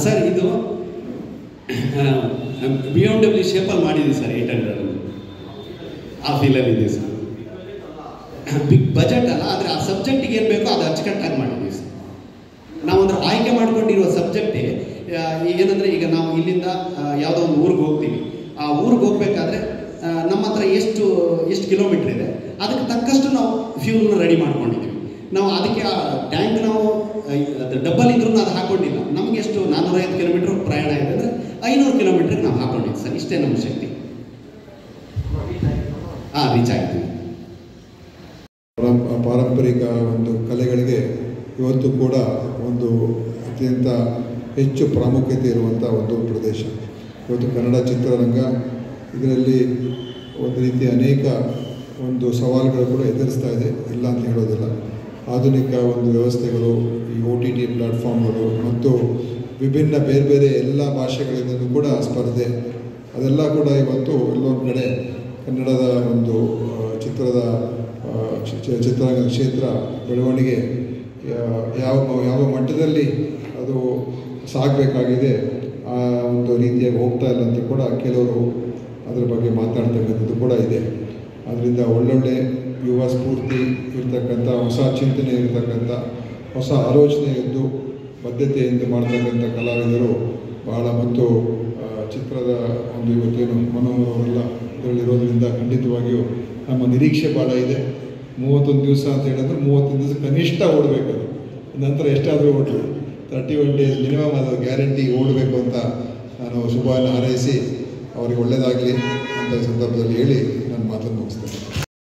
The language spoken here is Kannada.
ಸರ್ ಇದು BMW ಶೇಪಲ್ಲಿ ಮಾಡಿದ್ದೀವಿ ಸರ್ 800 ಆ ಫೀಲಲ್ಲಿ ಇದೆ ಸರ್. ಬಿಗ್ ಬಜೆಟ್ ಅಲ್ಲ, ಆದರೆ ಆ ಸಬ್ಜೆಕ್ಟಿಗೆ ಏನು ಬೇಕೋ ಅದು ಅಚ್ಚುಕಟ್ಟಾಗಿ ಮಾಡಿದ್ದೀವಿ ಸರ್. ನಾವೊಂದು ಆಯ್ಕೆ ಮಾಡ್ಕೊಂಡಿರುವ ಸಬ್ಜೆಕ್ಟೇ ಏನಂದರೆ, ಈಗ ನಾವು ಇಲ್ಲಿಂದ ಯಾವುದೋ ಒಂದು ಊರಿಗೆ ಹೋಗ್ತೀವಿ. ಆ ಊರಿಗೆ ಹೋಗ್ಬೇಕಾದ್ರೆ ನಮ್ಮ ಹತ್ರ ಎಷ್ಟು ಕಿಲೋಮೀಟ್ರ್ ಇದೆ, ಅದಕ್ಕೆ ತಕ್ಕಷ್ಟು ನಾವು ಫ್ಯೂಲ್ನ ರೆಡಿ ಮಾಡ್ಕೊಂಡಿದ್ದೀವಿ. ನಾವು ಅದಕ್ಕೆ ಆ ಟ್ಯಾಂಕ್ ನಾವು ಡಬ್ಬಲ್ ಇದ್ರೂ ಅದು ಹಾಕೊಂಡಿಲ್ಲ. ನಮಗೆ ಎಷ್ಟು 450 ಕಿಲೋಮೀಟ್ರ್ ಪ್ರಯಾಣ ಇದೆ ಅಂದರೆ 500 ಕಿಲೋಮೀಟ್ರಿಗೆ ನಾವು ಹಾಕೊಂಡಿದ್ದೀವಿ ಸರ್. ಇಷ್ಟೇ ನಮ್ಮ ಶಕ್ತಿ. ರೀಚ್ ಆಗ್ತೀವಿ. ಪಾರಂಪರಿಕ ಒಂದು ಕಲೆಗಳಿಗೆ ಇವತ್ತು ಕೂಡ ಒಂದು ಅತ್ಯಂತ ಹೆಚ್ಚು ಪ್ರಾಮುಖ್ಯತೆ ಇರುವಂಥ ಒಂದು ಪ್ರದೇಶ. ಇವತ್ತು ಕನ್ನಡ ಚಿತ್ರರಂಗ ಇದರಲ್ಲಿ ಒಂದು ರೀತಿಯ ಅನೇಕ ಒಂದು ಸವಾಲುಗಳು ಕೂಡ ಎದುರಿಸ್ತಾ ಇದೆ, ಇಲ್ಲ ಅಂತ ಹೇಳೋದಿಲ್ಲ. ಆಧುನಿಕ ಒಂದು ವ್ಯವಸ್ಥೆಗಳು, ಈ OTT ಪ್ಲ್ಯಾಟ್ಫಾರ್ಮ್ಗಳು ಮತ್ತು ವಿಭಿನ್ನ ಬೇರೆ ಬೇರೆ ಎಲ್ಲ ಭಾಷೆಗಳಿಂದಲೂ ಕೂಡ ಸ್ಪರ್ಧೆ, ಅದೆಲ್ಲ ಕೂಡ ಇವತ್ತು ಎಲ್ಲೊಂದು ಕಡೆ ಕನ್ನಡದ ಒಂದು ಚಿತ್ರರಂಗದ ಕ್ಷೇತ್ರ ಬೆಳವಣಿಗೆ ಯಾವ ಮಟ್ಟದಲ್ಲಿ ಅದು ಸಾಗಬೇಕಾಗಿದೆ ಆ ಒಂದು ರೀತಿಯಾಗಿ ಹೋಗ್ತಾ ಇಲ್ಲ ಅಂತ ಕೂಡ ಕೆಲವರು ಅದರ ಬಗ್ಗೆ ಮಾತಾಡ್ತಕ್ಕಂಥದ್ದು ಕೂಡ ಇದೆ. ಅದರಿಂದ ಒಳ್ಳೊಳ್ಳೆ ಯುವ ಸ್ಫೂರ್ತಿ ಇರತಕ್ಕಂಥ, ಹೊಸ ಚಿಂತನೆ ಇರತಕ್ಕಂಥ, ಹೊಸ ಆಲೋಚನೆ ಇದ್ದು ಬದ್ಧತೆಯಿಂದ ಮಾಡ್ತಕ್ಕಂಥ ಕಲಾವಿದರು ಬಹಳ, ಮತ್ತು ಚಿತ್ರದ ಒಂದು ಇವತ್ತೇನು ಮನೋಹರವರೆಲ್ಲ ಇದರಲ್ಲಿರೋದ್ರಿಂದ ಖಂಡಿತವಾಗಿಯೂ ನಮ್ಮ ನಿರೀಕ್ಷೆ ಭಾಳ ಇದೆ. 31 ದಿವಸ ಅಂತ ಹೇಳಿದ್ರೆ 31 ದಿವಸ ಕನಿಷ್ಠ ಓಡಬೇಕು. ಅದು ನಂತರ ಎಷ್ಟಾದರೂ ಓಡಲಿ, 31 ಡೇಸ್ ಮಿನಿಮಮ್ ಅದು ಗ್ಯಾರಂಟಿ ಓಡಬೇಕು ಅಂತ ನಾನು ಶುಭವನ್ನು ಹಾರೈಸಿ ಅವರಿಗೆ ಒಳ್ಳೆಯದಾಗಲಿ ಅಂತ ಈ ಸಂದರ್ಭದಲ್ಲಿ ಹೇಳಿ ನನ್ನ ಮಾತನ್ನು ಮುಗಿಸ್ತೇನೆ.